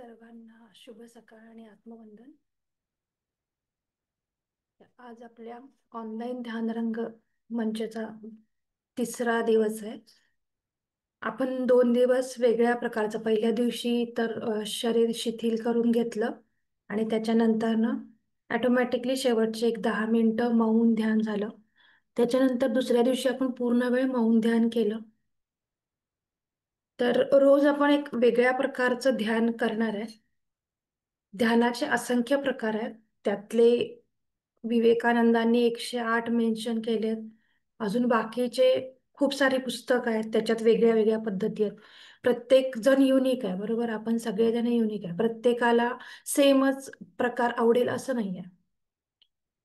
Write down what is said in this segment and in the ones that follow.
सर्वांना शुभ सकाळ आणि आत्मवंदन. आज आपल्या ऑनलाईन ध्यानरंग मंचचा तिसरा दिवस आहे. आपण 2 दिवस वेगळ्या प्रकारचं पहिल्या दिवशी तर शरीर शिथिल करून घेतलं आणि त्याच्यानंतर ना ऑटोमॅटिकली शेवटचे एक 10 मिनिटं मौन ध्यान झालं. त्याच्यानंतर दुसऱ्या दिवशी आपण पूर्ण वेळ मौन ध्यान केलं. तर रोज आपण एक वेगळ्या प्रकारचं ध्यान करणार आहे. ध्यानाचे असंख्य प्रकार आहेत. त्यातले विवेकानंदांनी 108 मेन्शन केलेत. अजून बाकीचे खूप सारी पुस्तकं आहेत, त्याच्यात वेगळ्या वेगळ्या पद्धती आहेत. प्रत्येक जण युनिक आहे, बरोबर. आपण सगळेजण युनिक आहे. प्रत्येकाला सेमच प्रकार आवडेल असं नाही आहे.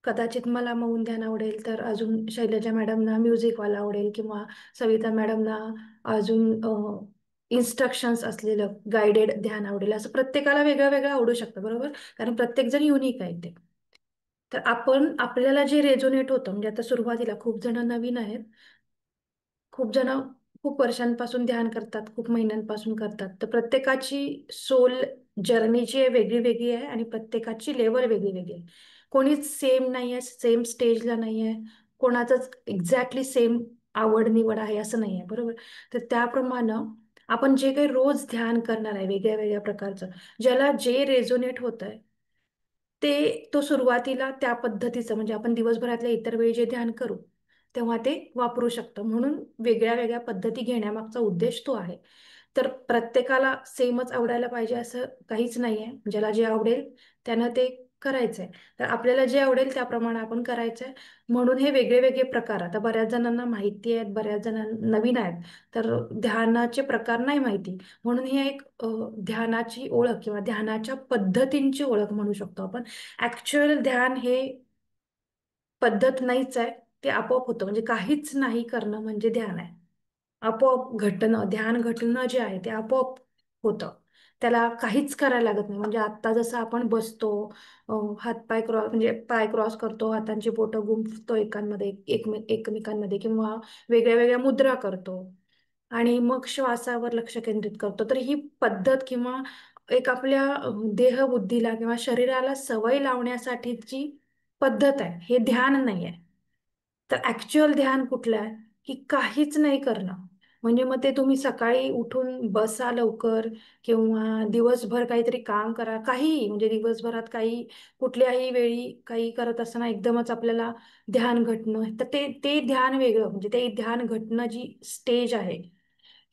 कदाचित मला मौन ध्यान आवडेल तर अजून शैलजा मॅडमना म्युझिकवाला आवडेल, किंवा सविता मॅडमना अजून इन्स्ट्रक्शन्स असलेलं गायडेड ध्यान आवडेल. असं प्रत्येकाला वेगळं वेगळं आवडू शकतं, बरोबर. कारण प्रत्येक जण युनिक आहे ते. तर आपण आपल्याला जे रेझोनेट होतं, म्हणजे आता सुरुवातीला खूप जण नवीन आहेत, खूप जण खूप वर्षांपासून ध्यान करतात, खूप महिन्यांपासून करतात. तर प्रत्येकाची सोल जर्नी जी आहे वेगळी वेगळी आहे आणि प्रत्येकाची लेवल वेगळी वेगळी आहे. कोणीच सेम नाही आहे, सेम स्टेजला नाही आहे. कोणाचंच एक्झॅक्टली सेम आवड निवड आहे असं नाही आहे, बरोबर. तर त्याप्रमाणे आपण जे काही रोज ध्यान करणार आहे वेगळ्या वेगळ्या प्रकारचं, ज्याला जे रेझोनेट होत आहे तो सुरुवातीला त्या पद्धतीचं, म्हणजे आपण दिवसभरातल्या इतर वेळी जे ध्यान करू तेव्हा ते वापरू शकतो. म्हणून वेगळ्या वेगळ्या पद्धती घेण्यामागचा उद्देश तो आहे. तर प्रत्येकाला सेमच आवडायला पाहिजे असं काहीच नाहीये. ज्याला जे आवडेल त्यानं ते करायचंय. तर आपल्याला जे आवडेल त्याप्रमाणे आपण करायचंय. म्हणून हे वेगळे वेगळे प्रकार, आता बऱ्याच जणांना माहिती आहेत, बऱ्याच जणांना नवीन आहेत, तर ध्यानाचे प्रकार नाही माहिती. म्हणून ही एक ध्यानाची ओळख किंवा ध्यानाच्या पद्धतींची ओळख म्हणू शकतो आपण. ऍक्च्युअल ध्यान हे पद्धत नाहीच आहे, ते आपोआप होतं. म्हणजे काहीच नाही करणं म्हणजे ध्यान आहे. आपोआप घटणं, ध्यान घटणं जे आहे ते आपोआप होतं. त्याला काहीच करायला लागत नाही. म्हणजे आत्ता जसं आपण बसतो, हात पाय क्रॉस, म्हणजे पाय क्रॉस करतो, हातांची बोटं गुंफतो एकांमध्ये एकमेकांमध्ये, किंवा वेगळ्या वेगळ्या मुद्रा करतो आणि मग श्वासावर लक्ष केंद्रित करतो. तर ही पद्धत किंवा एक आपल्या देहबुद्धीला किंवा शरीराला सवय लावण्यासाठीची पद्धत आहे, हे ध्यान नाही आहे. तर ऍक्च्युअल ध्यान कुठलं आहे, की काहीच नाही करणं. म्हणजे मग ते तुम्ही सकाळी उठून बसा लवकर, किंवा दिवसभर काहीतरी काम करा, काही म्हणजे दिवसभरात काही कुठल्याही वेळी काही करत असताना एकदमच आपल्याला ध्यान घटणं, तर ते ते ध्यान वेगळं. म्हणजे ते ध्यान घटणं जी स्टेज आहे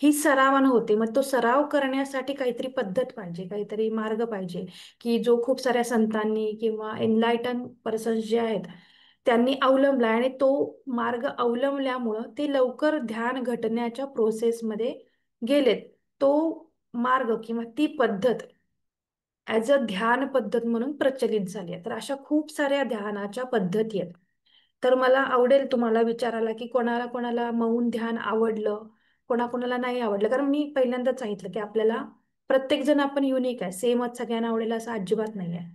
ही सरावानं होते. मग तो सराव करण्यासाठी काहीतरी पद्धत पाहिजे, काहीतरी मार्ग पाहिजे, की जो खूप साऱ्या संतांनी किंवा एनलायटन पर्सन्स जे आहेत त्यांनी अवलंबला, आणि तो मार्ग अवलंबल्यामुळं ते लवकर ध्यान घटण्याच्या प्रोसेसमध्ये गेलेत. तो मार्ग किंवा ती पद्धत ॲज अ ध्यान पद्धत म्हणून प्रचलित झाली आहे. तर अशा खूप साऱ्या ध्यानाच्या पद्धती आहेत. तर मला आवडेल तुम्हाला विचारायला, की कोणाला कोणाला मौन ध्यान आवडलं, कोणाकोणाला नाही आवडलं. कारण मी पहिल्यांदाच सांगितलं की आपल्याला प्रत्येक जण आपण युनिक आहे, सेमच सगळ्यांना आवडेल असं अजिबात नाही आहे.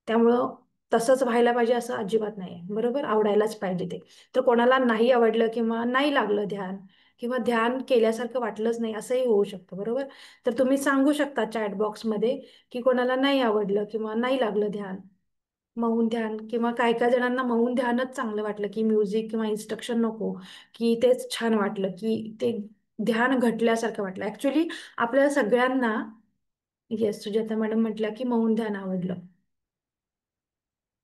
त्यामुळं तसंच व्हायला पाहिजे असं अजिबात नाही आहे, बरोबर. आवडायलाच पाहिजे ते. तर कोणाला नाही आवडलं किंवा नाही लागलं ध्यान, किंवा ध्यान केल्यासारखं वाटलंच नाही असंही होऊ शकतं, बरोबर. तर तुम्ही सांगू शकता चॅट बॉक्समध्ये की कोणाला नाही आवडलं किंवा नाही लागलं ध्यान, मौन ध्यान. किंवा काय काय जणांना मौन ध्यानच चांगलं वाटलं, की म्युझिक किंवा इन्स्ट्रक्शन नको, की तेच छान वाटलं, की ते ध्यान घटल्यासारखं वाटलं. ऍक्च्युली आपल्याला सगळ्यांना, येस, सुजाता मॅडम म्हटल्या की मौन ध्यान आवडलं.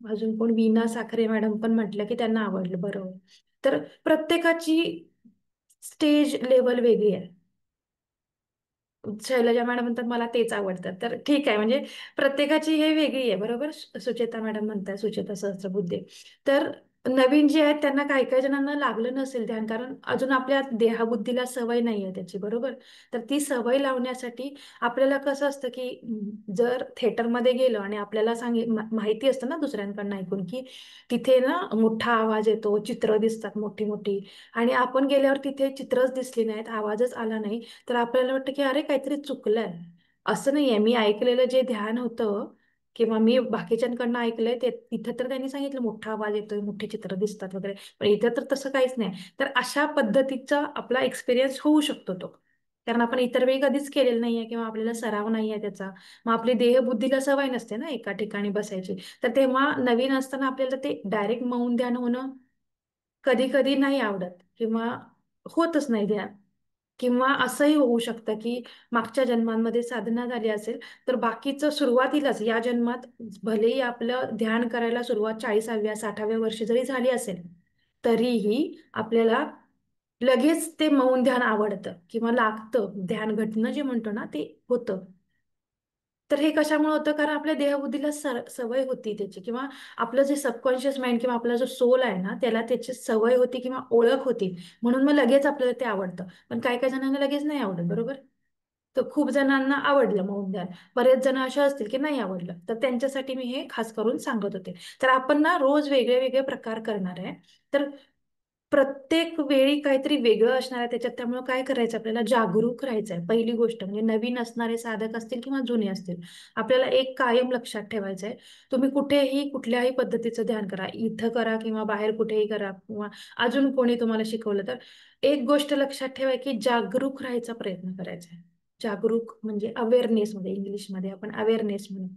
अजून कोण, वीणा साखरे मॅडम पण म्हटलं की त्यांना आवडलं, बरोबर. तर प्रत्येकाची स्टेज लेवल वेगळी आहे. शैलजा मॅडम म्हणतात मला तेच आवडतं, तर ठीक आहे. म्हणजे प्रत्येकाची हे वेगळी आहे, बरोबर. सुचेता मॅडम म्हणतात, सुचेता सहस्त्रबुद्धे. तर नवीन जे आहेत त्यांना काही काही जणांना लागलं नसेल ध्यान, कारण अजून आपल्या देहबुद्धीला सवय नाही आहे त्याची, बरोबर. तर ती सवय लावण्यासाठी आपल्याला कसं असतं, की जर थिएटरमध्ये गेलो आणि आपल्याला माहिती असतं ना दुसऱ्यांकडनं ऐकून, की तिथे ना मोठा आवाज येतो, चित्र दिसतात मोठी मोठी, आणि आपण गेल्यावर तिथे चित्रच दिसली नाहीत, आवाजच आला नाही, तर आपल्याला वाटतं की अरे काहीतरी चुकलंय. असं नाहीये. मी ऐकलेलं जे ध्यान होतं किंवा मी बाकीच्यांकडनं ऐकलंय ते, इथं तर त्यांनी सांगितलं मोठा आवाज येतोय, मोठे चित्र दिसतात वगैरे, पण इथं तर तसं काहीच नाही. तर अशा पद्धतीचा आपला एक्सपिरियन्स होऊ शकतो तो. कारण आपण इतर वेळी कधीच केलेलं नाहीये किंवा आपल्याला सराव नाहीये त्याचा. मग आपली देहबुद्धीला सवय नसते ना एका ठिकाणी बसायची. तर तेव्हा नवीन असताना आपल्याला ते डायरेक्ट मौन ध्यान होणं कधी कधी नाही आवडत किंवा होतच नाही ध्यान. किंवा असंही होऊ शकतं की मागच्या जन्मांमध्ये साधना झाली असेल, तर बाकीचं सुरुवातीलाच या जन्मात भलेही आपलं ध्यान करायला सुरुवात 40व्या 60व्या वर्षी जरी झाली असेल, तरीही आपल्याला लगेच ते मौन ध्यान आवडतं किंवा लागतं. ध्यान घटनं जे म्हणतो ना ते होतं. तर हे कशामुळे होतं? कारण आपल्या देहबुद्धीला सवय होती त्याची, किंवा आपलं जे सबकॉन्शियस माइंड किंवा आपला जो सोल आहे ना त्याला त्याची सवय होती किंवा ओळख होती. म्हणून मग लगेच आपल्याला ते आवडतं. पण काही काही जणांना लगेच नाही आवडत, बरोबर? तर खूप जणांना आवडलं मौन ध्यान. बरेच जण असे असतील की नाही आवडलं, तर त्यांच्यासाठी मी हे खास करून सांगत होते. तर आपण ना रोज वेगळे वेगळे प्रकार करणार आहे. तर प्रत्येक वेळी काहीतरी वेगळं असणार आहे त्याच्यात. त्यामुळे काय करायचं, आपल्याला जागरूक राहायचं आहे. पहिली गोष्ट म्हणजे नवीन असणारे साधक असतील किंवा जुने असतील, आपल्याला एक कायम लक्षात ठेवायचं आहे. तुम्ही कुठेही कुठल्याही पद्धतीचं ध्यान करा, इथं करा किंवा बाहेर कुठेही करा किंवा अजून कोणी तुम्हाला शिकवलं तर, एक गोष्ट लक्षात ठेवा की जागरूक राहायचा प्रयत्न करायचा आहे. जागरूक म्हणजे अवेअरनेस मध्ये, इंग्लिशमध्ये आपण अवेअरनेस म्हणू,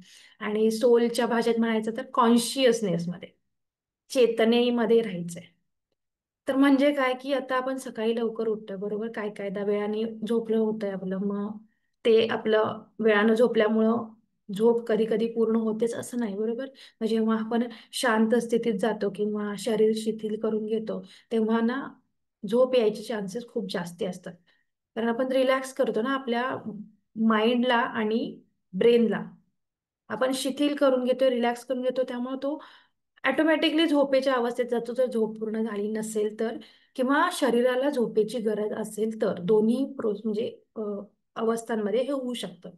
आणि सोलच्या भाषेत म्हणायचं तर कॉन्शियसनेस मध्ये, चेतनेमध्ये राहायचंय. तर म्हणजे काय की आता आपण सकाळी लवकर उठतोय, बरोबर? काय कायदा वेळाने झोपलं होतंय आपलं, मग ते आपलं वेळानं झोपल्यामुळं झोप कधी कधी पूर्ण होतेच असं नाही, बरोबर? मग जेव्हा आपण शांत स्थितीत जातो किंवा शरीर शिथिल करून घेतो, तेव्हा ना झोप यायचे चान्सेस खूप जास्ती असतात. कारण आपण रिलॅक्स करतो ना आपल्या माइंडला आणि ब्रेनला. आपण शिथिल करून घेतो, रिलॅक्स करून घेतो, त्यामुळे तो ऑटोमॅटिकली झोपेच्या अवस्थेत जातो, जर झोप पूर्ण झाली नसेल तर, किंवा शरीराला झोपेची गरज असेल तर. दोन्ही म्हणजे अवस्थांमध्ये हे होऊ शकतं.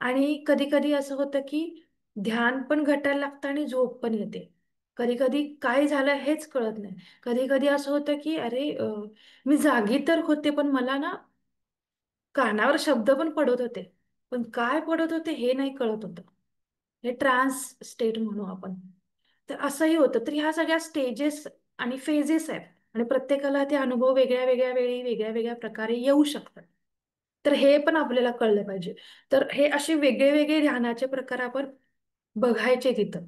आणि कधी कधी असं होतं की ध्यान पण घटायला लागतं आणि झोप पण येते. कधी कधी काय झालं हेच कळत नाही. कधी कधी असं होतं की अरे मी जागी तर होते, पण मला ना कानावर शब्द पण पडत होते, पण काय पडत होते हे नाही कळत होतं. हे ट्रान्स स्टेट म्हणू आपण. तर असंही होतं. तर ह्या सगळ्या स्टेजेस आणि फेजेस आहेत, आणि प्रत्येकाला ते अनुभव वेगळ्या वेगळ्या वेळी वेगळ्या वेगळ्या प्रकारे येऊ शकतात. तर हे पण आपल्याला कळलं पाहिजे. तर हे असे वेगळे वेगळे ध्यानाचे प्रकार आपण बघायचे तिथं.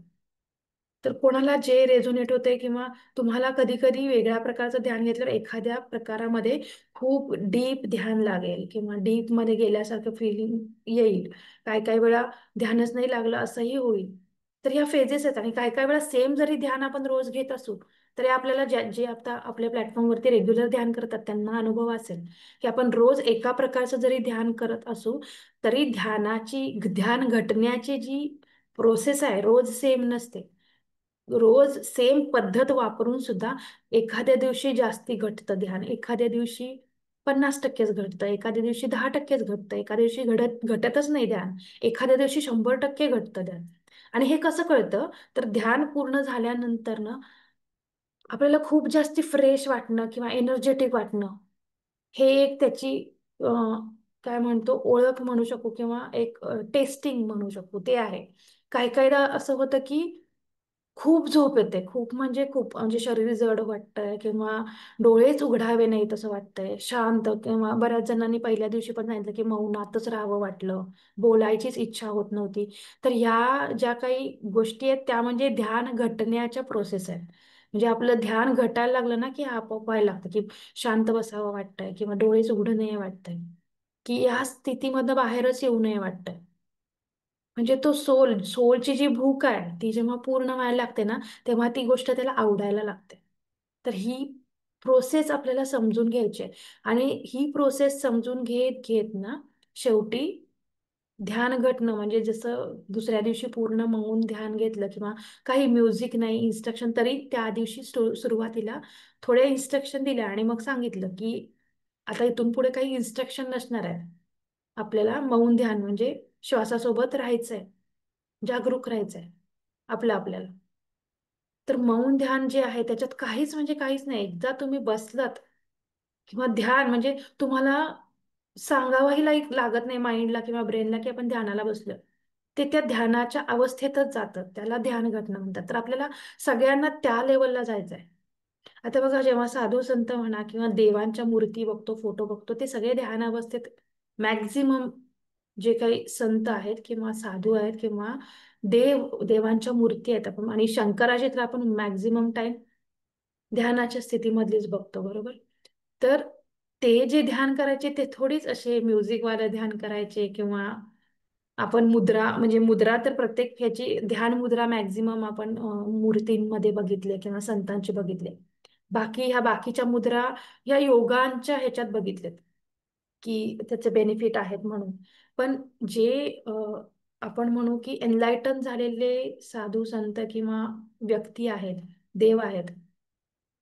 तर कोणाला जे रेझोनेट होते, किंवा तुम्हाला कधी कधी वेगळ्या प्रकारचं ध्यान घेतल्यावर एखाद्या प्रकारामध्ये खूप डीप ध्यान लागेल किंवा डीप मध्ये गेल्यासारखं फिलिंग येईल. काय काय वेळा ध्यानच नाही लागलं असंही होईल. तर ह्या फेजेस आहेत. आणि काय काय वेळा सेम जरी ध्यान आपण रोज घेत असू, तरी आपल्याला जे आता आपल्या प्लॅटफॉर्मवरती रेग्युलर ध्यान करतात त्यांना अनुभव असेल की आपण रोज एका प्रकारचं जरी ध्यान करत असू, तरी ध्यान घटण्याची जी प्रोसेस आहे रोज सेम नसते. रोज सेम पद्धत वापरून सुद्धा एखाद्या दिवशी जास्ती घटतं ध्यान, एखाद्या दिवशी 50%च घटतं, एखाद्या दिवशी 10%च घटतं, एखाद्या दिवशी घटतच नाही ध्यान, एखाद्या दिवशी 100% घटतं ध्यान. आणि हे कसं कळतं? तर ध्यान पूर्ण झाल्यानंतर ना आपल्याला खूप जास्ती फ्रेश वाटणं किंवा एनर्जेटिक वाटणं, हे एक त्याची काय म्हणतो ओळख म्हणू शकू किंवा एक टेस्टिंग म्हणू शकू, ते आहे. काही काहीदा असं होतं की खूप झोप येते, खूप म्हणजे खूप, म्हणजे शरीर जड वाटतंय किंवा डोळेच उघडावे नाही तसं वाटतंय, शांत. किंवा बऱ्याच जणांनी पहिल्या दिवशी पण सांगितलं की मौनातच राहावं वाटलं, बोलायचीच इच्छा होत नव्हती. तर ह्या ज्या काही गोष्टी आहेत त्या म्हणजे ध्यान घटण्याच्या प्रोसेस आहेत. म्हणजे आपलं ध्यान घटायला लागलं ना की आपोआप व्हायला लागतं की शांत बसावं वाटतंय किंवा डोळेच उघडू नये वाटतंय, की या स्थितीमधनं बाहेरच येऊ नये वाटतंय. म्हणजे तो सोलची जी भूक आहे ती जेव्हा पूर्ण व्हायला लागते ना, तेव्हा ती गोष्ट त्याला आवडायला लागते. तर ही प्रोसेस आपल्याला समजून घ्यायची आहे. आणि ही प्रोसेस समजून घेत घेत ना शेवटी ध्यान घटनं, म्हणजे जसं दुसऱ्या दिवशी पूर्ण मौन ध्यान घेतलं किंवा काही म्युझिक नाही, इन्स्ट्रक्शन, तरी त्या दिवशी सुरुवातीला थोड्या इन्स्ट्रक्शन दिल्या आणि मग सांगितलं की आता इथून पुढे काही इन्स्ट्रक्शन नसणार आहे. आपल्याला मौन ध्यान म्हणजे श्वासासोबत राहायचंय, जागरूक राहायचंय आपल्याला. तर मौन ध्यान जे आहे त्याच्यात काहीच म्हणजे काहीच नाही. एकदा तुम्ही बसलात किंवा ध्यान म्हणजे तुम्हाला सांगावंही लागत नाही माइंडला किंवा ब्रेनला की आपण ध्यानाला बसलो. ते त्या ध्यानाच्या अवस्थेतच जातं, त्याला ध्यान घटना म्हणतात. तर आपल्याला सगळ्यांना त्या लेवलला जायचं आहे. आता बघा, जेव्हा साधू संत म्हणा किंवा देवांच्या मूर्ती बघतो, फोटो बघतो, ते सगळे ध्यान अवस्थेत मॅक्झिमम जे काही संत आहेत किंवा साधू आहेत किंवा देवांच्या मूर्ती आहेत आपण, आणि शंकराचे तर आपण मॅक्झिमम टाइम ध्यानाच्या स्थितीमधलीच बघतो, बरोबर. तर ते जे ध्यान करायचे ते थोडीच असे म्युझिकवाले ध्यान करायचे, किंवा आपण मुद्रा, म्हणजे मुद्रा तर प्रत्येक ह्याची ध्यान मुद्रा मॅक्झिमम आपण मूर्तींमध्ये बघितले किंवा संतांचे बघितले. बाकी ह्या बाकीच्या मुद्रा ह्या योगांच्या ह्याच्यात बघितलेत की त्याचे बेनिफिट आहेत म्हणून. पण जे आपण म्हणू की एनलायटन झालेले साधू संत किंवा व्यक्ती आहेत, देव आहेत,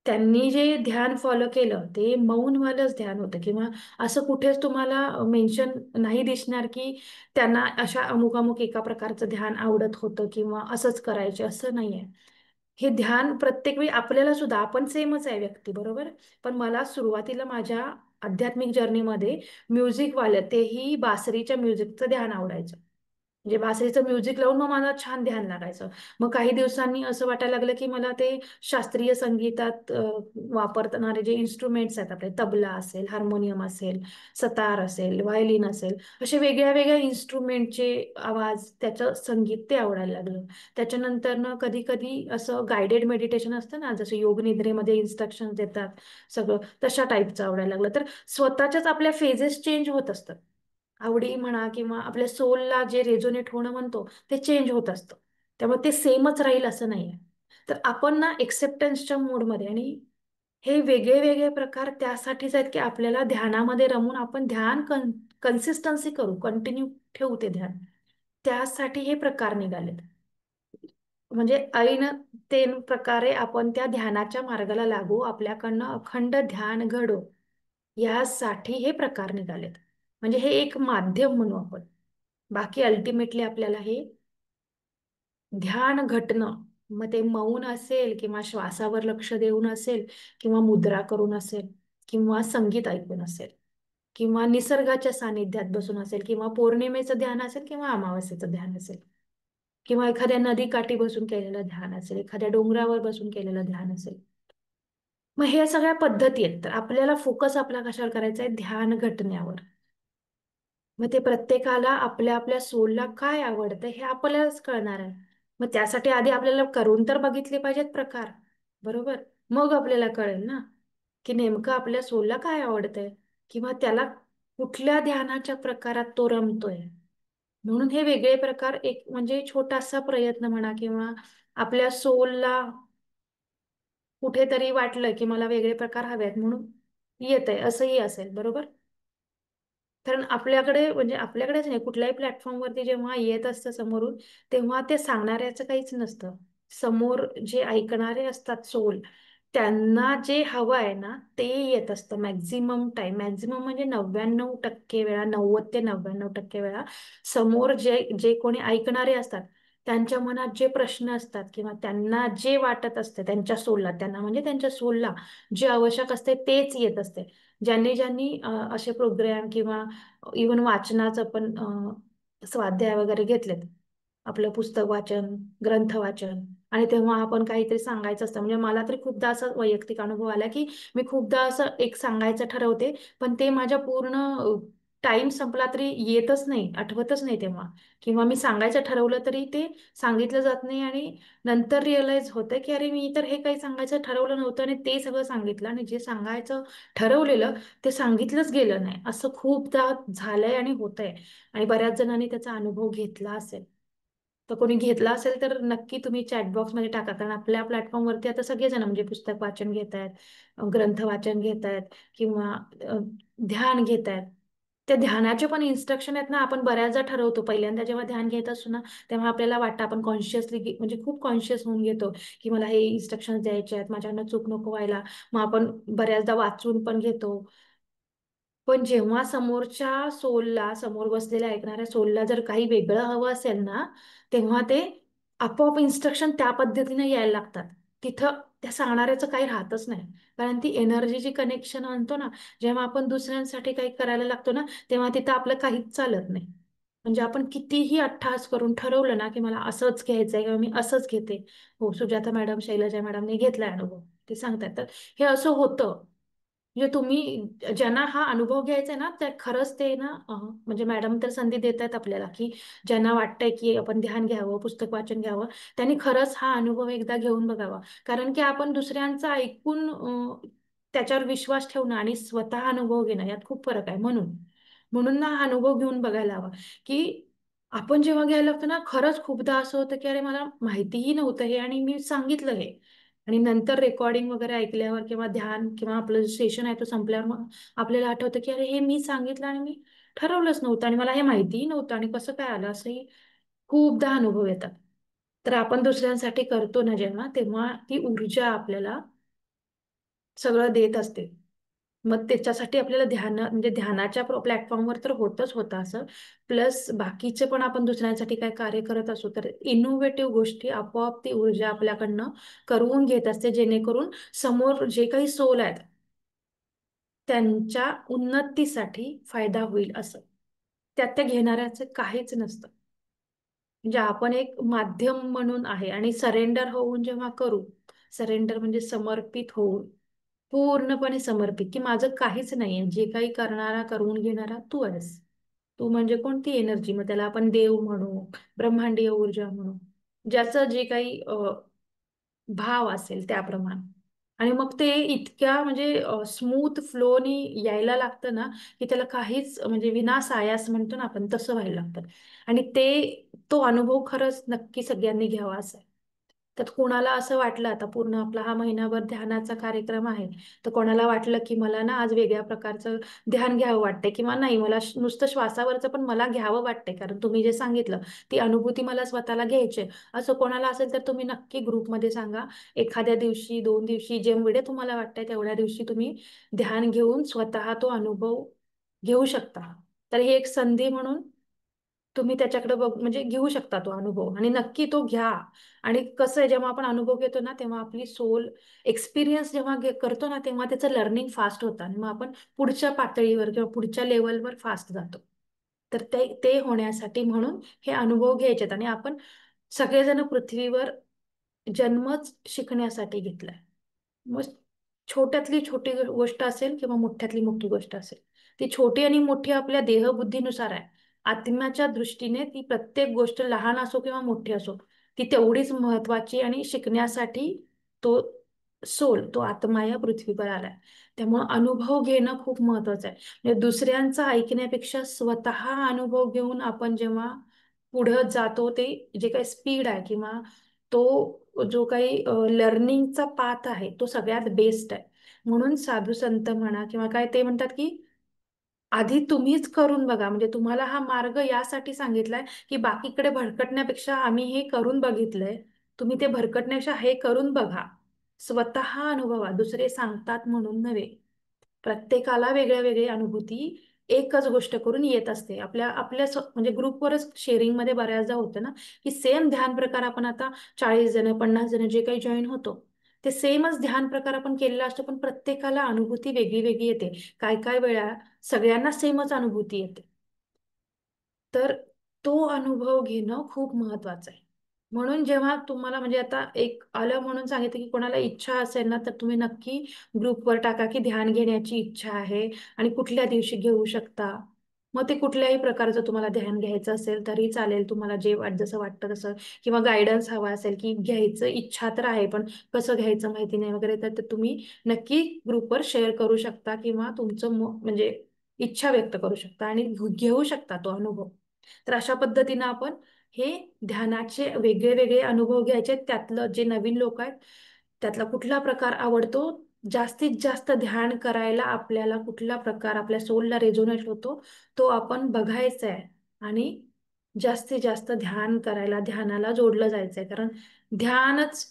त्यांनी जे ध्यान फॉलो केलं ते मौनवालंच ध्यान होतं, किंवा असं कुठेच तुम्हाला मेन्शन नाही दिसणार की त्यांना अशा अमुक अमुक एका प्रकारचं ध्यान आवडत होतं किंवा असंच करायचे, असं नाहीये. हे ध्यान प्रत्येक वेळी आपल्याला सुद्धा, आपण सेमच आहे व्यक्ती, बरोबर. पण मला सुरुवातीला माझ्या आध्यात्मिक जर्नीमध्ये म्युझिकवालं, तेही बासरीच्या म्युझिकचं ध्यान आवडायचं. म्हणजे बासरीचं म्युझिक लावून मग मला छान ध्यान लागायचं. मग काही दिवसांनी असं वाटायला लागलं की मला ते शास्त्रीय संगीतात वापरणारे जे इन्स्ट्रुमेंट्स आहेत आपले, तबला असेल, हार्मोनियम असेल, सतार असेल, व्हायोलिन असेल, असे वेगळ्या वेगळ्या इन्स्ट्रुमेंटचे आवाज, त्याचं संगीत ते आवडायला लागलं. त्याच्यानंतर ना कधी कधी असं गायडेड मेडिटेशन असतं ना, जसं योग निद्रेमध्ये इन्स्ट्रक्शन देतात सगळं, तशा टाईपचं आवडायला लागलं. तर स्वतःच्याच आपल्या फेजेस चेंज होत असतात, आवडी म्हणा किंवा आपल्या सोलला जे रेझोनेट होणं म्हणतो ते चेंज होत असतं. त्यामुळे ते सेमच राहील असं नाहीये. तर आपण ना एक्सेप्टन्सच्या मोडमध्ये, आणि हे वेगळे वेगळे प्रकार त्यासाठीच आहेत की आपल्याला ध्यानामध्ये रमून आपण ध्यान कन्सिस्टन्सी करू, कंटिन्यू ठेवू ते ध्यान. त्यासाठी हे प्रकार निघालेत. म्हणजे ऐन ते प्रकारे आपण त्या ध्यानाच्या मार्गाला लागू, आपल्याकडनं अखंड ध्यान घडो, यासाठी हे प्रकार निघालेत. म्हणजे हे एक माध्यम म्हणू आपण. बाकी अल्टिमेटली आपल्याला हे ध्यान घटनं, मग ते मौन असेल किंवा श्वासावर लक्ष देऊन असेल किंवा मुद्रा करून असेल किंवा संगीत ऐकून असेल किंवा निसर्गाच्या सानिध्यात बसून असेल किंवा पौर्णिमेचं ध्यान असेल किंवा अमावस्येचं ध्यान असेल किंवा एखाद्या नदीकाठी बसून केलेलं ध्यान असेल, एखाद्या डोंगरावर बसून केलेलं ध्यान असेल. मग हे सगळ्या पद्धती आहेत. तर आपल्याला फोकस आपला कशावर करायचा आहे? ध्यान घटण्यावर. मग ते प्रत्येकाला आपल्या आपल्या सोलला काय आवडतं हे आपल्यालाच कळणार आहे. मग त्यासाठी आधी आपल्याला करून तर बघितले पाहिजेत प्रकार, बरोबर. मग आपल्याला कळेल ना की नेमकं आपल्या सोलला काय आवडतंय किंवा त्याला कुठल्या ध्यानाच्या प्रकारात तो रमतोय. म्हणून हे वेगळे प्रकार, एक म्हणजे छोटासा प्रयत्न म्हणा, किंवा आपल्या सोलला कुठेतरी वाटलं की मला वेगळे प्रकार हवेत म्हणून येत आहे, असंही असेल, बरोबर. कारण आपल्याकडे, म्हणजे आपल्याकडेच नाही, कुठल्याही प्लॅटफॉर्मवरती जेव्हा येत असतं समोरून, तेव्हा ते सांगणाऱ्याचं काहीच नसतं. समोर जे ऐकणारे असतात सोल, त्यांना जे हवं आहे ना ते येत असतं मॅक्झिमम टाइम. मॅक्झिमम म्हणजे 99% वेळा, 90 ते 99% वेळा समोर जे जे कोणी ऐकणारे असतात त्यांच्या मनात जे प्रश्न असतात किंवा त्यांना जे वाटत असते त्यांच्या सोलला, त्यांना म्हणजे त्यांच्या सोलला जे आवश्यक असते तेच येत असते. ज्यांनी ज्यांनी असे प्रोग्राम किंवा इवन वाचनाचं पण स्वाध्याय वगैरे घेतलेत, आपलं पुस्तक वाचन, ग्रंथ वाचन, आणि तेव्हा आपण काहीतरी सांगायचं असतं. म्हणजे मला तरी खूपदा असं वैयक्तिक अनुभव आला की मी खूपदा असं एक सांगायचं ठरवते, पण ते माझ्या पूर्ण टाइम संपला तरी येतच नाही, आठवतच नाही तेव्हा, किंवा मी सांगायचं ठरवलं तरी ते सांगितलं जात नाही, आणि नंतर रिअलाइज होतं की अरे मी तर हे काही सांगायचं ठरवलं नव्हतं आणि ते सगळं सांगितलं, आणि जे सांगायचं ठरवलेलं ते सांगितलंच गेलं नाही. असं खूपदा झालंय आणि होतंय, आणि बऱ्याच जणांनी त्याचा अनुभव घेतला असेल. तर कोणी घेतला असेल तर नक्की तुम्ही चॅटबॉक्स मध्ये टाका, कारण आपल्या प्लॅटफॉर्मवरती आता सगळेजण म्हणजे पुस्तक वाचन घेत आहेत, ग्रंथ वाचन घेत आहेत किंवा ध्यान घेत आहेत. त्या ध्यानाचे पण इन्स्ट्रक्शन आहेत ना, आपण बऱ्याचदा ठरवतो पहिल्यांदा जेव्हा ध्यान घेत असतो ना, तेव्हा आपल्याला वाटतं, आपण कॉन्शियसली म्हणजे खूप कॉन्शियस होऊन घेतो की मला हे इन्स्ट्रक्शन द्यायचे आहेत, माझ्याकडनं चूक नको व्हायला. मग आपण बऱ्याचदा वाचून पण घेतो. पण जेव्हा समोरच्या सोलला, समोर बसलेल्या ऐकणाऱ्या सोलला जर काही वेगळं हवं असेल ना, तेव्हा ते आपोआप इन्स्ट्रक्शन त्या पद्धतीने यायला लागतात. तिथं त्या सांगणाऱ्याचं काही राहतच नाही. कारण ती एनर्जीची कनेक्शन आणतो ना, जेव्हा आपण दुसऱ्यांसाठी काही करायला लागतो ना, तेव्हा तिथं आपलं काहीच चालत नाही. म्हणजे आपण कितीही अट्टहास करून ठरवलं ना की मला असंच घ्यायचंय किंवा मी असंच घेते. हो, सुजाता मॅडम, शैलजा मॅडमने घेतलाय अनुभव, ते सांगतात. तर हे असं होतं. म्हणजे तुम्ही ज्यांना हा अनुभव घ्यायचा आहे ना, त्या खरंच ते ना म्हणजे मॅडम तर संधी देत आहेत आपल्याला, की ज्यांना वाटतंय की आपण ध्यान घ्यावं, पुस्तक वाचन घ्यावं, त्यांनी खरंच हा अनुभव एकदा घेऊन बघावा. कारण की आपण दुसऱ्यांचं ऐकून त्याच्यावर विश्वास ठेवणं आणि स्वतः अनुभव घेणं यात खूप फरक आहे. म्हणून म्हणून ना हा अनुभव घेऊन बघायला हवा, की आपण जेव्हा घ्यायला लागतो ना, खरंच खूपदा असं होतं की अरे मला माहितीही नव्हतं हे आणि मी सांगितलं हे. आणि नंतर रेकॉर्डिंग वगैरे ऐकल्यावर किंवा ध्यान किंवा आपलं सेशन आहे तो संपल्यावर मग आपल्याला आठवतं की अरे हे मी सांगितलं आणि मी ठरवलंच नव्हतं आणि मला हे माहितीही नव्हतं आणि कसं काय आलं, असंही खूपदा अनुभव येतात. तर आपण दुसऱ्यांसाठी करतो ना जेव्हा, तेव्हा ती ऊर्जा आपल्याला सगळं देत असते. मग त्याच्यासाठी आपल्याला म्हणजे ध्यानाच्या प्लॅटफॉर्मवर तर होतच होतं असं. प्लस बाकीचे पण आपण दुसऱ्यांसाठी काय कार्य करत असू तर इनोव्हेटिव्ह गोष्टी आपोआप ती ऊर्जा आपल्याकडनं करून घेत असते, जेणेकरून समोर जे काही सोल आहेत त्यांच्या उन्नतीसाठी फायदा होईल असं. त्यात त्या घेणाऱ्याचं काहीच नसतं. म्हणजे आपण एक माध्यम म्हणून आहे आणि सरेंडर होऊन जेव्हा करू, सरेंडर म्हणजे समर्पित होऊन, पूर्णपणे समर्पित, की माझं काहीच नाहीये, जे काही करणारा करून घेणारा तू आहेस. तू म्हणजे कोणती एनर्जी, मग त्याला आपण देव म्हणू, ब्रह्मांडीय ऊर्जा म्हणू, ज्याचं जे काही भाव असेल त्याप्रमाणे. आणि मग ते इतक्या म्हणजे स्मूथ फ्लोनी यायला लागतं ना, की त्याला काहीच म्हणजे विनासायास म्हणतो ना आपण, तसं व्हायला लागतं. आणि तो अनुभव खरंच नक्की सगळ्यांनी घ्यावा असा आहे. त्यात कोणाला असं वाटलं, आता पूर्ण आपला हा महिनाभर ध्यानाचा कार्यक्रम आहे, तर कोणाला वाटलं की मला ना आज वेगळ्या प्रकारचं ध्यान घ्यावं वाटतंय किंवा नाही मला नुसतं श्वासावरचं पण मला घ्यावं वाटतंय, कारण तुम्ही जे सांगितलं ती अनुभूती मला स्वतःला घ्यायची आहे. असं कोणाला असेल तर तुम्ही नक्की ग्रुपमध्ये सांगा. एखाद्या दिवशी, 2 दिवशी, जेवढे तुम्हाला वाटतंय तेवढ्या दिवशी तुम्ही ध्यान घेऊन स्वतः तो अनुभव घेऊ शकता. तर ही एक संधी म्हणून तुम्ही त्याच्याकडे बघ म्हणजे घेऊ शकता तो अनुभव आणि नक्की तो घ्या. आणि कसं आहे, जेव्हा आपण अनुभव घेतो ना तेव्हा आपली सोल एक्सपिरियन्स जेव्हा करतो ना तेव्हा त्याचं लर्निंग फास्ट होतं आणि मग आपण पुढच्या पातळीवर किंवा पुढच्या लेवलवर फास्ट जातो. तर ते ते होण्यासाठी म्हणून हे अनुभव घ्यायचेत आणि आपण सगळेजण पृथ्वीवर जन्मच शिकण्यासाठी घेतलाय. मग छोट्यातली छोटी गोष्ट असेल किंवा मोठ्यातली मोठी गोष्ट असेल, ती छोटी आणि मोठी आपल्या देहबुद्धीनुसार आहे. आत्म्याच्या दृष्टीने ती प्रत्येक गोष्ट लहान असो किंवा मोठी असो, ती तेवढीच महत्वाची आणि शिकण्यासाठी तो तो आत्मा या पृथ्वीवर आलाय. त्यामुळे अनुभव घेणं खूप महत्वाचं आहे. म्हणजे दुसऱ्यांचं ऐकण्यापेक्षा स्वतः अनुभव घेऊन आपण जेव्हा पुढं जातो, ते जे काही स्पीड आहे किंवा तो जो काही लर्निंगचा पाथ आहे तो सगळ्यात बेस्ट आहे. म्हणून साधू संत म्हणा किंवा काय ते म्हणतात की आधी तुम्हीच करून बघा. म्हणजे तुम्हाला हा मार्ग यासाठी सांगितलाय की बाकीकडे भरकटण्यापेक्षा आम्ही हे करून बघितलंय, तुम्ही ते भरकटण्यापेक्षा हे करून बघा. स्वतः अनुभवा, दुसरे सांगतात म्हणून नव्हे. प्रत्येकाला वेगळ्या वेगळी अनुभूती एकच गोष्ट करून येत असते. आपल्या आपल्या म्हणजे ग्रुपवरच शेअरिंग मध्ये बऱ्याचदा होतं ना, की सेम ध्यान प्रकार आपण आता 40 जण 50 जण जे काही जॉईन होतो, ते सेमच ध्यान प्रकार आपण केलेला असतो, पण प्रत्येकाला अनुभूती वेगळी वेगळी येते. काय काय वेळा सगळ्यांना सेमच अनुभूती येते. तर तो अनुभव घेणं खूप महत्वाचं आहे. म्हणून जेव्हा तुम्हाला म्हणजे आता एक आलं म्हणून सांगितलं की कोणाला इच्छा असेल ना, तर तुम्ही नक्की ग्रुपवर टाका की ध्यान घेण्याची इच्छा आहे आणि कुठल्या दिवशी घेऊ शकता. मग ते कुठल्याही प्रकारचं तुम्हाला ध्यान घ्यायचं असेल तरी चालेल, तुम्हाला जसं वाटतं तसं, किंवा गायडन्स हवा असेल की घ्यायचं इच्छा तर आहे पण कसं घ्यायचं माहिती नाही वगैरे, तर तुम्ही नक्की ग्रुपवर शेअर करू शकता किंवा तुमचं म्हणजे इच्छा व्यक्त करू शकता आणि घेऊ शकता तो अनुभव. तर अशा पद्धतीनं आपण हे ध्यानाचे वेगळे वेगळे अनुभव घ्यायचे. त्यातलं जे नवीन लोक आहेत त्यातला कुठला प्रकार आवडतो, जास्तीत जास्त ध्यान करायला आपल्याला कुठला प्रकार आपल्या सोलला रेझोनेट होतो, तो आपण बघायचा आहे आणि जास्तीत जास्त ध्यान करायला, ध्यानाला जोडलं जायचंय. कारण ध्यानच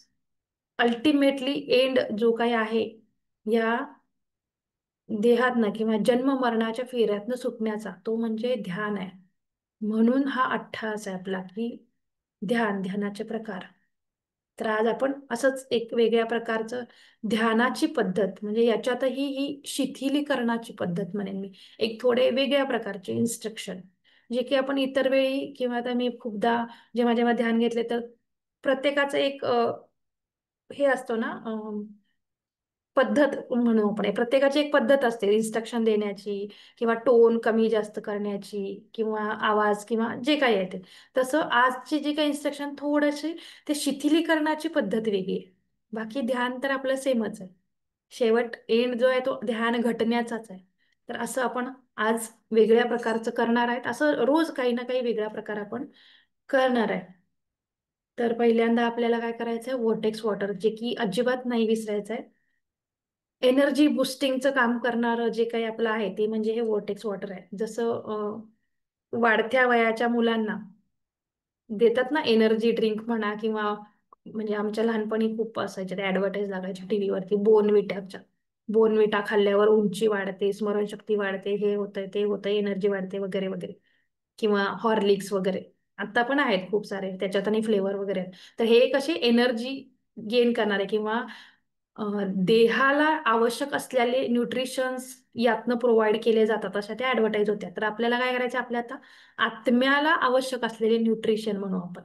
अल्टिमेटली एंड जो काही आहे या देहातनं किंवा जन्म मरणाच्या फेऱ्यातनं सुटण्याचा, तो म्हणजे ध्यान आहे. म्हणून हा अट्टाहास आहे आपला की ध्यानाचे प्रकार. तर आज आपण असंच एक वेगळ्या प्रकारचं ध्यानाची पद्धत, म्हणजे याच्यातही ही शिथिलीकरणाची पद्धत म्हणेन मी, एक थोडे वेगळ्या प्रकारचे इन्स्ट्रक्शन, जे की आपण इतर वेळी किंवा आता मी खूपदा जेव्हा जेव्हा ध्यान घेतले तर प्रत्येकाचं एक हे असतो ना, पद्धत म्हणू आपण. प्रत्येकाची एक पद्धत असते इन्स्ट्रक्शन देण्याची, किंवा टोन कमी जास्त करण्याची, किंवा आवाज, किंवा जे काही आहे ते. तसं आजची जी काही इन्स्ट्रक्शन थोडेसे ते शिथिलीकरणाची पद्धत वेगळी आहे. बाकी ध्यान तर आपलं सेमच आहे. शेवट एंड जो आहे तो ध्यान घटण्याचाच आहे. तर असं आपण आज वेगळ्या प्रकारचं करणार आहेत. असं रोज काही ना काही वेगळा प्रकार आपण करणार आहे. तर पहिल्यांदा आपल्याला काय करायचं आहे, वोटेक्स वॉटर, जे की अजिबात नाही विसरायचं आहे. एनर्जी बुस्टिंगचं काम करणारं जे काही आपलं आहे ते म्हणजे हे वोटेक्स वॉटर आहे. जसं वाढत्या वयाच्या मुलांना देतात ना एनर्जी ड्रिंक म्हणा, किंवा म्हणजे आमच्या लहानपणी खूप असायचे ते ऍडव्हर्टाईज लागायचे टीव्हीवरती बोनविटाच्या. बोनविटा खाल्ल्यावर उंची वाढते, स्मरणशक्ती वाढते, हे होतंय ते होतंय, एनर्जी वाढते वगैरे वगैरे. किंवा हॉर्लिक्स वगैरे आता पण आहेत खूप सारे, त्याच्यात आणि फ्लेवर वगैरे आहेत. तर हे कसे एनर्जी गेन करणारे, किंवा देहाला आवश्यक असलेले न्यूट्रिशन्स यातनं प्रोव्हाइड केले जातात, अशा त्या ऍडव्हर्टाईज होत्या. तर आपल्याला काय करायचं, आपल्या आता आत्म्याला आवश्यक असलेले न्यूट्रिशन म्हणू आपण,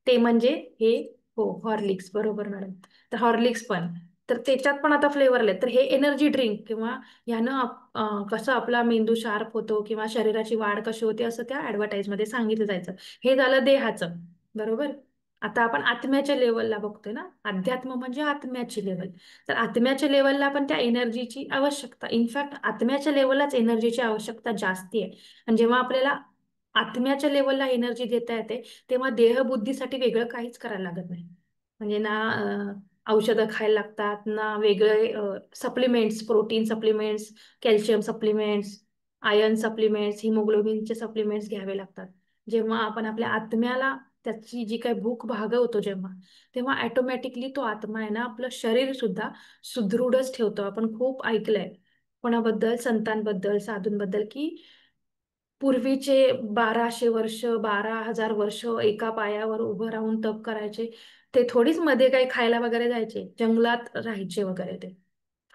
ते म्हणजे हे. हो, हॉर्लिक्स, बरोबर मॅडम. तर हॉर्लिक्स पण, तर त्याच्यात पण आता फ्लेवर आले. तर हे एनर्जी ड्रिंक, किंवा यानं कसं आपला मेंदू शार्प होतो, किंवा शरीराची वाढ कशी होते, असं त्या ऍडव्हर्टाईज मध्ये सांगितलं जायचं. हे झालं देहाचं, बरोबर. आता आपण आत्म्याच्या लेवलला बघतोय ना, अध्यात्म म्हणजे आत्म्याची लेवल. तर आत्म्याच्या लेवलला पण त्या एनर्जीची आवश्यकता, इनफॅक्ट आत्म्याच्या लेवललाच एनर्जीची आवश्यकता जास्ती आहे. आणि जेव्हा आपल्याला आत्म्याच्या लेवलला एनर्जी देता येते, तेव्हा देहबुद्धीसाठी वेगळं काहीच करायला लागत नाही. म्हणजे ना औषधं खायला लागतात, ना वेगळे supplements, protein supplements, calcium supplements, iron supplements, हिमोग्लोबिनचे सप्लिमेंट्स घ्यावे लागतात. जेव्हा आपण आपल्या आत्म्याला त्याची जी काही भूक भागवतो, जेव्हा तेव्हा ऑटोमॅटिकली तो आत्मा आहे ना, आपलं शरीर सुद्धा सुदृढच ठेवतो. आपण खूप ऐकलंय कोणाबद्दल, संतांबद्दल, साधूंबद्दल, की पूर्वीचे 1200 वर्ष, 12,000 वर्ष एका पायावर उभं राहून तप करायचे. ते थोडीच मध्ये काही खायला वगैरे जायचे, जंगलात राहायचे वगैरे. ते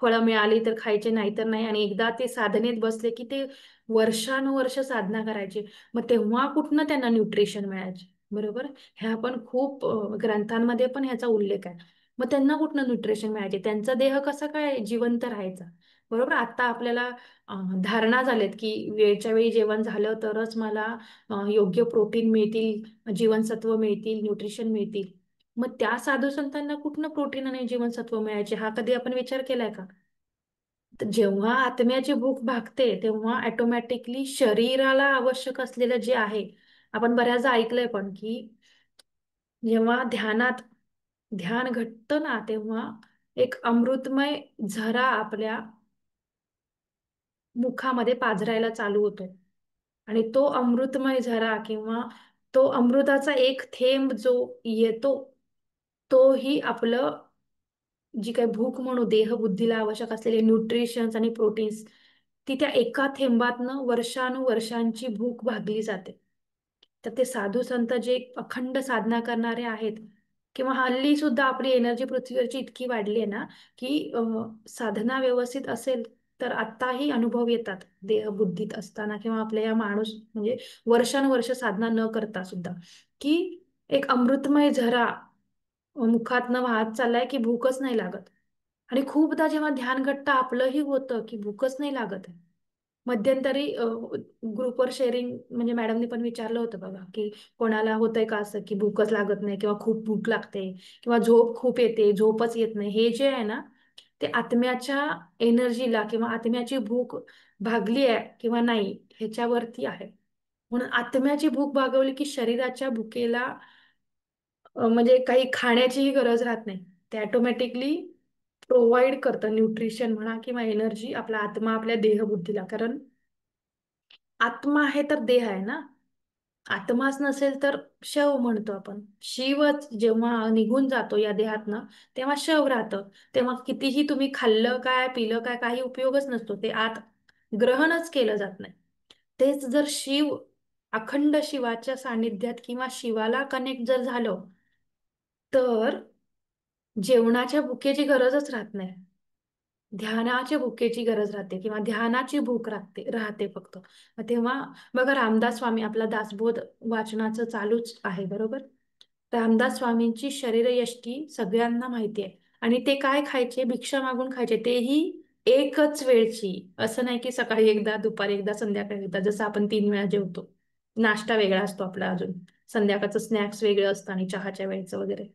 फळं मिळाली तर खायचे, नाही तर नाही. आणि एकदा ते साधनेत बसले की ते वर्षानुवर्ष साधना करायचे. मग तेव्हा कुठनं त्यांना न्यूट्रिशन मिळायचे, बरोबर. ह्या पण खूप ग्रंथांमध्ये पण ह्याचा उल्लेख आहे. मग त्यांना कुठनं न्यूट्रिशन मिळायचे, त्यांचा देह कसा काय जिवंत राहायचा, बरोबर. आता आपल्याला धारणा झाल्यात की वेळच्या वेळी जेवण झालं तरच मला योग्य प्रोटीन मिळतील, जीवनसत्व मिळतील, न्यूट्रिशन मिळतील. मग त्या साधू संतांना कुठनं प्रोटीन आणि जीवनसत्व मिळायचे, हा कधी आपण विचार केलाय का? तर जेव्हा आत्म्याची भूक भागते, तेव्हा ऑटोमॅटिकली शरीराला आवश्यक असलेलं जे आहे, आपण बऱ्याचदा ऐकलंय पण, की जेव्हा ध्यान घटतं ना, तेव्हा एक अमृतमय झरा आपल्या मुखामध्ये पाझरायला चालू होतो. आणि तो अमृतमय झरा, किंवा तो अमृताचा एक थेंब जो येतो, तोही आपलं जी काही भूक म्हणू, देहबुद्धीला आवश्यक असलेले न्यूट्रिशन्स आणि प्रोटीन्स, ती त्या एका थेंबातनं वर्षानुवर्षांची भूक भागली जाते. तर ते साधू संत जे अखंड साधना करणारे आहेत, किंवा हल्ली सुद्धा आपली एनर्जी पृथ्वीवरची इतकी वाढली आहे ना, की साधना व्यवस्थित असेल तर आत्ताही अनुभव येतात देहबुद्धीत असताना, किंवा आपल्या या माणूस म्हणजे वर्षानुवर्ष साधना न करता सुद्धा, की एक अमृतमय झरा मुखातनं वाहत चाललाय, की भूकच नाही लागत. आणि खूपदा जेव्हा ध्यान घट्ट आपलंही होतं की भूकच नाही लागत आहे. मध्यंतरी ग्रुपवर शेअरिंग म्हणजे मॅडमनी पण विचारलं होतं बघा, की कोणाला होतंय का असं की भूकच लागत नाही, किंवा खूप भूक लागते, किंवा झोप खूप येते, झोपच येत नाही. हे जे आहे ना, ते आत्म्याच्या एनर्जीला, किंवा आत्म्याची भूक भागली आहे किंवा नाही ह्याच्यावरती आहे. म्हणून आत्म्याची भूक भागवली की शरीराच्या भुकेला म्हणजे काही खाण्याचीही गरज राहत नाही. ते ऑटोमॅटिकली प्रोव्हाइड करतं न्यूट्रिशन म्हणा, किंवा एनर्जी, आपला आत्मा आपल्या देहबुद्धीला. कारण आत्मा आहे तर देह आहे ना. आत्माच नसेल तर शव म्हणतो आपण. शिवच जेव्हा निघून जातो या देहातनं, तेव्हा शव राहतं. तेव्हा कितीही तुम्ही खाल्लं काय, पिलं काय, काही उपयोगच नसतो. ते आत ग्रहणच केलं जात नाही. तेच जर शिव, अखंड शिवाच्या सानिध्यात, किंवा शिवाला कनेक्ट जर झालं, तर जेवणाच्या भुकेची गरजच राहत नाही. ध्यानाच्या भुकेची गरज राहते, किंवा ध्यानाची भूक राहते फक्त. मग तेव्हा बघा, रामदास स्वामी, आपला दासबोध वाचनाचं चालूच आहे, बरोबर. रामदास स्वामींची शरीरयष्टी सगळ्यांना माहिती आहे. आणि ते काय खायचे, भिक्षा मागून खायचे, तेही एकच वेळची. असं नाही की सकाळी एकदा, दुपारी एकदा, संध्याकाळी एकदा, जसं आपण 3 वेळा जेवतो. नाश्ता वेगळा असतो आपला अजून, संध्याकाळचं स्नॅक्स वेगळं असतं आणि चहाच्या वेळचं वगैरे.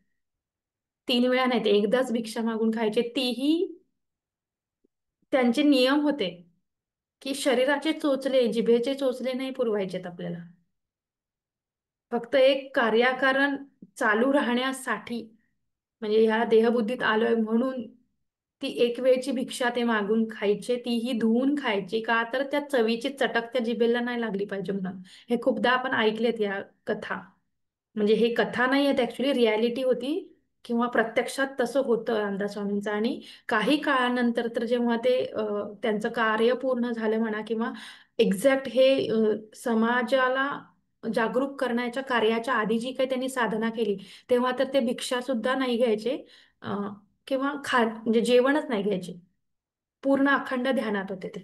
3 वेळा नाही, ते एकदाच भिक्षा मागून खायचे, तीही त्यांचे नियम होते की शरीराचे चोचले, जिभेचे चोचले नाही पुरवायचेत आपल्याला. फक्त एक कार्याकारण चालू राहण्यासाठी, म्हणजे ह्या देहबुद्धीत आलोय म्हणून ती एक वेळची भिक्षा ते मागून खायचे, तीही धुवून खायची, का तर त्या चवीची चटक त्या जिभेला नाही लागली पाहिजे म्हणून. हे खूपदा आपण ऐकलेत या कथा. म्हणजे हे कथा नाही आहेत, ऍक्च्युली रियालिटी होती, किंवा प्रत्यक्षात तसं होतं रामदास स्वामींचं. आणि काही काळानंतर तर जेव्हा ते त्यांचं कार्य पूर्ण झालं म्हणा, किंवा एक्झॅक्ट हे समाजाला जागरूक करण्याच्या कार्याच्या आधी जी काही त्यांनी साधना केली, तेव्हा तर ते भिक्षा सुद्धा नाही घ्यायचे, किंवा म्हणजे जेवणच नाही घ्यायचे. पूर्ण अखंड ध्यानात होते ते.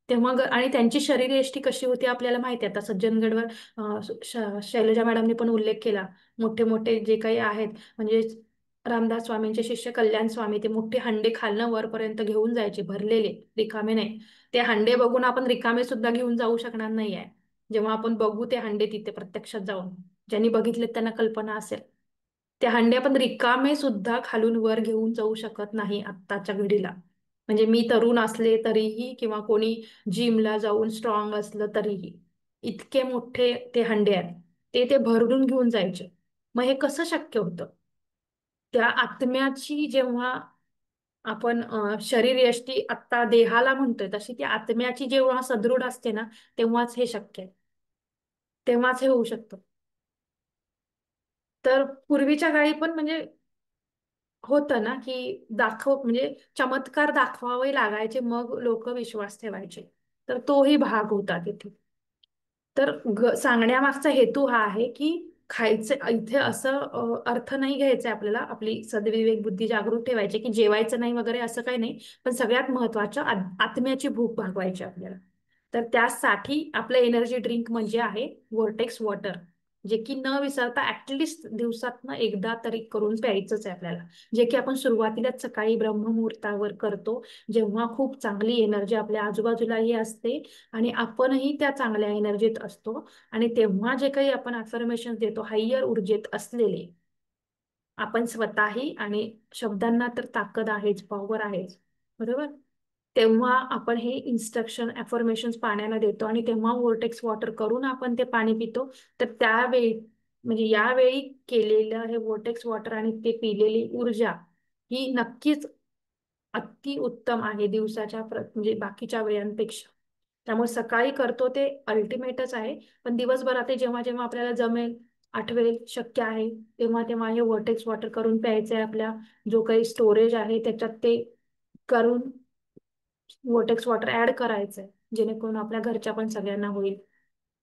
तेव्हा आणि त्यांची शरीरयष्टी कशी होती आपल्याला माहिती आहे. आता सज्जनगडवर शैलजा मॅडमनी पण उल्लेख केला. मोठे मोठे जे काही आहेत, म्हणजे रामदास स्वामींचे शिष्य कल्याण स्वामी, ते मोठे हंडे खालनं वरपर्यंत घेऊन जायचे, भरलेले, रिकामे नाही. ते हंडे बघून आपण रिकामे सुद्धा घेऊन जाऊ शकणार नाही आहे. जेव्हा आपण बघू ते हंडे तिथे प्रत्यक्षात जाऊन, ज्यांनी बघितले त्यांना कल्पना असेल. ते हंडे आपण रिकामे सुद्धा खालून वर घेऊन जाऊ शकत नाही आत्ताच्या घडीला. म्हणजे मी तरुण असले तरीही, किंवा कोणी जिमला जाऊन स्ट्रॉंग असलं तरीही, इतके मोठे ते हंडे आहेत, ते ते भरून घेऊन जायचे. मग हे कसं शक्य होतं? त्या आत्म्याची जेव्हा आपण शरीर यष्टी आत्ता देहाला म्हणतोय, तशी ती आत्म्याची जेव्हा सदृढ असते ना, तेव्हाच हे शक्य आहे, तेव्हाच हे होऊ शकतं. तर पूर्वीच्या काळी पण म्हणजे होतं ना, की म्हणजे चमत्कार दाखवावे लागायचे, मग लोक विश्वास ठेवायचे. तर तोही भाग होता तिथे. तर सांगण्यामागचा हेतू हा आहे की खायचं इथे असं अर्थ नाही घ्यायचा आपल्याला, आपली सद्विवेक बुद्धी जागृत ठेवायची की जेवायचं नाही वगैरे, असं काही नाही. पण सगळ्यात महत्वाचं आत्म्याची भूक भागवायची आपल्याला. तर त्यासाठी आपलं एनर्जी ड्रिंक म्हणजे आहे वोर्टेक्स वॉटर, जे की न विसरता ऍटलिस्ट दिवसातनं एकदा तरी करून प्यायचंच आहे आपल्याला. जे की आपण सुरुवातीलाच सकाळी ब्रह्ममुहूर्तावर करतो, जेव्हा खूप चांगली एनर्जी आपल्या आजूबाजूलाही असते आणि आपणही त्या चांगल्या एनर्जीत असतो. आणि तेव्हा जे काही आपण अफर्मेशन देतो हायर ऊर्जेत असलेले, आपण स्वतःही, आणि शब्दांना तर ताकद आहेच, पॉवर आहेच, बरोबर. तेव्हा आपण हे इन्स्ट्रक्शन अफर्मेशन पाण्याला देतो, आणि तेव्हा वोर्टेक्स वॉटर करून आपण ते पाणी पितो. तर त्यावेळी, म्हणजे यावेळी केलेलं हे वोर्टेक्स वॉटर आणि ते पिलेली ऊर्जा ही नक्कीच अति उत्तम आहे दिवसाच्या म्हणजे बाकीच्या वेळांपेक्षा. त्यामुळे सकाळी करतो ते अल्टिमेटच आहे. पण दिवसभरात ते जेव्हा जेव्हा आपल्याला जमेल, आठवेल, शक्य आहे, तेव्हा तेव्हा हे वॉटेक्स वॉटर करून प्यायचं आहे. आपल्या जो काही स्टोरेज आहे त्याच्यात ते करून वॉटेक्स वॉटर ऍड करायचंय, जेणेकरून आपल्या घरच्या पण सगळ्यांना होईल.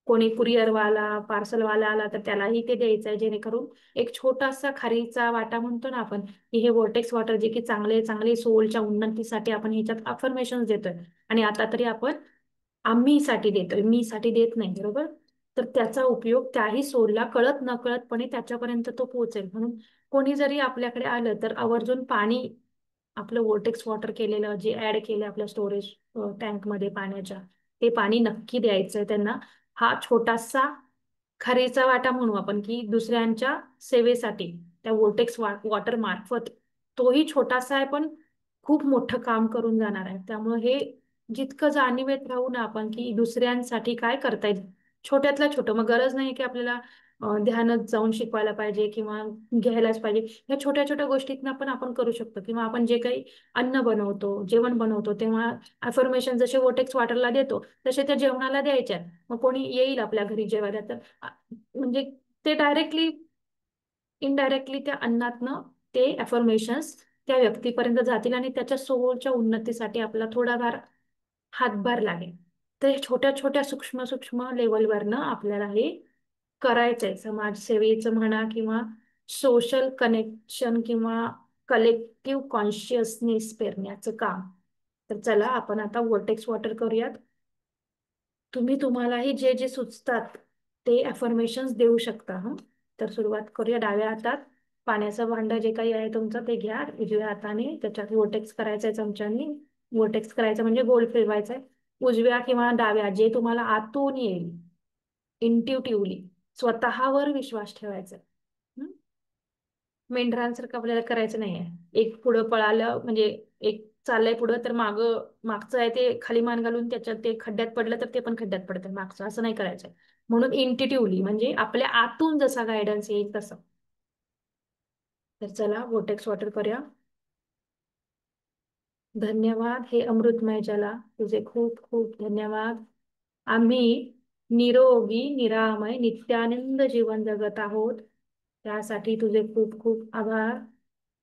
कोणी कुरिअरवाला, पार्सलवाला आला तर त्यालाही ते द्यायचंय, जेणेकरून एक छोटासा खारीचा वाटा म्हणतो ना आपण, की हे वॉटेक्स वॉटर जे की चांगले चांगले सोलच्या उन्नतीसाठी आपण ह्याच्यात अफर्मेशन देतोय. आणि आता तरी आपण आम्ही साठी देतोय, मी साठी देत नाही, बरोबर. तर त्याचा उपयोग त्याही सोलला कळत नकळतपणे त्याच्यापर्यंत तो पोहोचेल. म्हणून कोणी जरी आपल्याकडे आलं तर आवर्जून पाणी, आपलं वोर्टेक्स वॉटर केलेलं जे ऍड केलं आपल्या स्टोरेज टँक मध्ये पाण्याच्या, ते पाणी नक्की द्यायचंय त्यांना. हा छोटासा खारीचा वाटा म्हणू आपण, की दुसऱ्यांच्या सेवेसाठी त्या वोर्टेक्स वॉटर मार्फत, तोही छोटासा आहे पण खूप मोठं काम करून जाणार आहे. त्यामुळे हे जितकं जाणीवेत राहू ना आपण, की दुसऱ्यांसाठी काय करता येईल, छोट्यातलं छोटं. मग गरज नाही की आपल्याला ध्यानच जाऊन शिकवायला पाहिजे किंवा घ्यायलाच पाहिजे. या छोट्या छोट्या गोष्टीतनं पण आपण करू शकतो. किंवा आपण जे काही अन्न बनवतो, जेवण बनवतो, तेव्हा अफर्मेशन जसे वोटेक्स वॉटरला देतो तसे त्या जेवणाला द्यायच्या. मग कोणी येईल आपल्या घरी जेवायला तर म्हणजे ते डायरेक्टली इनडायरेक्टली त्या अन्नातनं ते अफर्मेशन्स त्या व्यक्तीपर्यंत जातील आणि त्याच्या सोलच्या उन्नतीसाठी आपला थोडाफार हातभार लागेल. तर हे छोट्या छोट्या सूक्ष्म सूक्ष्म लेवलवरनं आपल्याला हे करायचंय. समाजसेवेचं म्हणा, किंवा सोशल कनेक्शन, किंवा कलेक्टिव्ह कॉन्शियसनेस पेरण्याचं काम. तर चला आपण आता वोर्टेक्स वॉटर करूयात. तुम्ही तुम्हालाही जे जे सुचतात ते अफर्मेशन्स देऊ शकता. हं. तर सुरुवात करूया डाव्या हातात. पाण्याचं भांडं जे काही आहे तुमचं ते घ्या उजव्या हाताने, त्याच्यात वोटेक्स करायचंय चमच्याने. वोटेक्स करायचं म्हणजे गोल फिरवायचंय उजव्या किंवा डाव्या, जे तुम्हाला आतून येईल. इंट्युटिव्हली स्वतःवर विश्वास ठेवायचा. मेंढरांसारखं आपल्याला करायचं नाहीये. एक पुढं पळालं म्हणजे एक चाललंय पुढं तर मागचं आहे ते खाली मान घालून त्याच्यात ते खड्ड्यात पडलं तर ते पण खड्ड्यात पडतं मागचं, असं नाही करायचंय. म्हणून इंट्युटिव्हली म्हणजे आपल्या आतून जसा गायडन्स येईल तसं. तर चला वोटेक्स वॉटर करूया. धन्यवाद हे अमृतमय जला, तुझे खूप खूप धन्यवाद. आम्ही निरोगी निरामय नित्यानंद जीवन जगत आहोत, त्यासाठी तुझे खूप खूप आभार.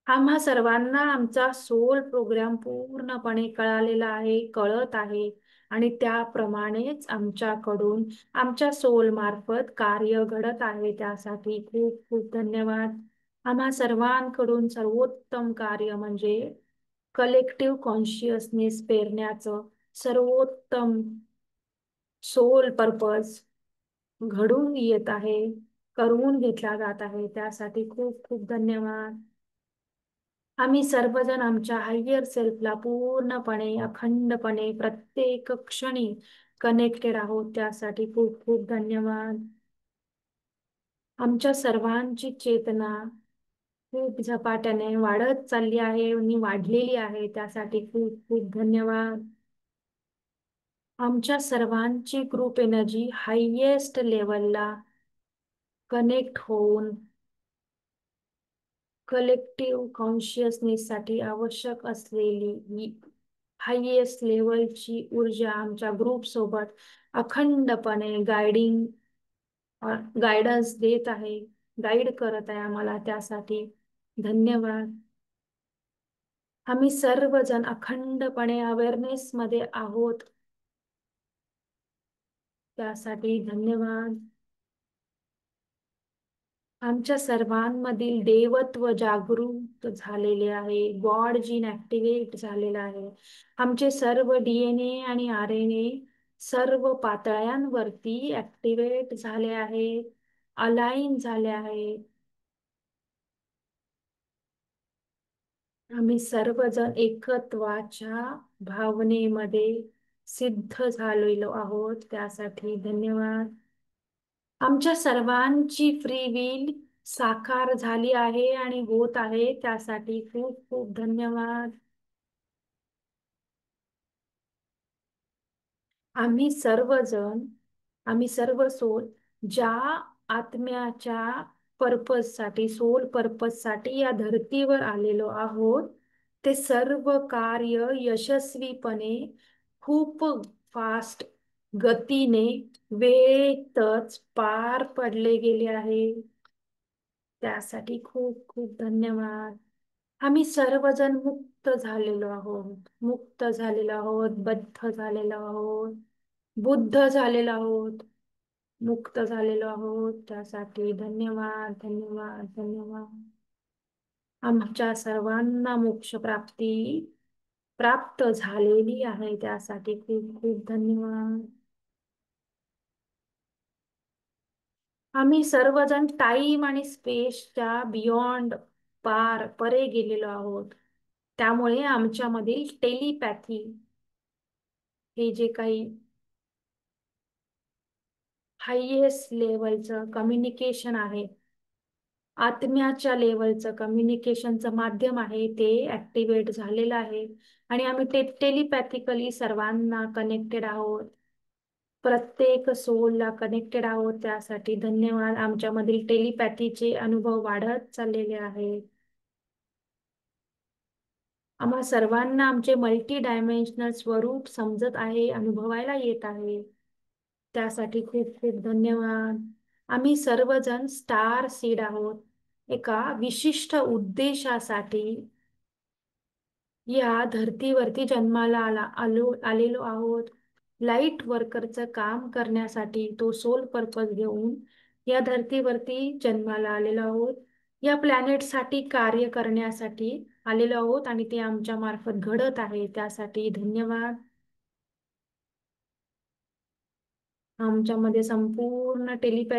आम्हा सर्वांना आमचा सोल प्रोग्राम पूर्णपणे कळालेला आहे, कळत आहे, आणि त्याप्रमाणेच आमच्याकडून आमच्या सोल मार्फत कार्य घडत आहे, त्यासाठी खूप खूप धन्यवाद. आम्हा सर्वांकडून सर्वोत्तम कार्य म्हणजे कलेक्टिव्ह कॉन्शियसनेस पेरण्याचं सर्वोत्तम सोल पर्पज घडून येत आहे, करून घेतला जात आहे, त्यासाठी खूप खूप धन्यवाद. आम्ही सर्वजण आमच्या हायर सेल्फला पूर्णपणे अखंडपणे प्रत्येक क्षणी कनेक्टेड आहोत, त्यासाठी खूप खूप धन्यवाद. आमच्या सर्वांची चेतना खूप झपाट्याने वाढत चालली आहे आणि वाढलेली आहे, त्यासाठी खूप खूप धन्यवाद. आमच्या सर्वांची ग्रुप एनर्जी हायेस्ट लेवलला कनेक्ट होऊन कलेक्टिव्ह कॉन्शियसनेससाठी आवश्यक असलेली हायेस्ट लेवलची ऊर्जा आमच्या ग्रुप सोबत अखंडपणे गायडन्स देत आहे, गाईड करत आहे आम्हाला, त्यासाठी धन्यवाद. आम्ही सर्वजण अखंडपणे अवेअरनेस मध्ये आहोत, त्यासाठी धन्यवाद. आमच्या सर्वांमधील देवत्व जागृत झालेले आहे, गॉड जीन ऍक्टिव्हेट झालेला आहे. आमचे सर्व डीएनए आणि आरएनए सर्व पातळ्यांवरती ऍक्टिव्हेट झाले आहे, अलाइन झाले आहे. आम्ही सर्वजण एकत्वाच्या भावनेमध्ये सिद्ध झालेलो आहोत, त्यासाठी धन्यवाद. आमच्या सर्वांची फ्री विल साकार झाली आहे आणि होत आहे, त्यासाठी खूप खूप धन्यवाद. आम्ही सर्वजण आम्ही सर्व सोल ज्या आत्म्याच्या पर्पजसाठी सोल पर्पजसाठी या धर्तीवर आलेलो आहोत, ते सर्व कार्य यशस्वीपणे खूप फास्ट गतीने वेळेतच पार पडले गेले आहे, त्यासाठी खूप खूप धन्यवाद. आम्ही सर्वजण मुक्त झालेलो आहोत, मुक्त झालेलो आहोत, बद्ध झालेलो आहोत, बुद्ध झालेलो आहोत, मुक्त झालेलो आहोत, त्यासाठी धन्यवाद धन्यवाद धन्यवाद. आमच्या सर्वांना मोक्ष प्राप्ती प्राप्त झालेली आहे, त्यासाठी खूप खूप धन्यवाद. आम्ही सर्वजण टाइम आणि स्पेसच्या बियॉन्ड परे गेलेलो आहोत, त्यामुळे आमच्यामधील टेलिपॅथी हे जे काही हायेस्ट लेवलचं कम्युनिकेशन आहे, आत्म्याच्या लेवलचं कम्युनिकेशनचं माध्यम आहे, ते ऍक्टिव्हेट झालेलं आहे, आणि आम्ही टेलिपॅथिकली सर्वांना कनेक्टेड आहोत, प्रत्येक सोलला कनेक्टेड आहोत, त्यासाठी धन्यवाद. आमच्यामधील टेलिपॅथीचे अनुभव वाढत चाललेले आहेत. आम्हा सर्वांना आमचे मल्टी डायमेन्शनल स्वरूप समजत आहे, अनुभवायला येत आहे, त्यासाठी खूप खूप धन्यवाद. आम्ही सर्वजण स्टार सीड आहोत, एका विशिष्ट उद्देशासाठी या धर्तीवरती जन्माला आलेलो आहोत. लाईट वर्करचं काम करण्यासाठी तो सोल पर्पज घेऊन या धर्तीवरती जन्माला आलेलो आहोत, या प्लॅनेटसाठी कार्य करण्यासाठी आलेलो आहोत, आणि ते आमच्या मार्फत घडत आहे, त्यासाठी धन्यवाद. आमच्यामध्ये संपूर्ण टेलिपॅथी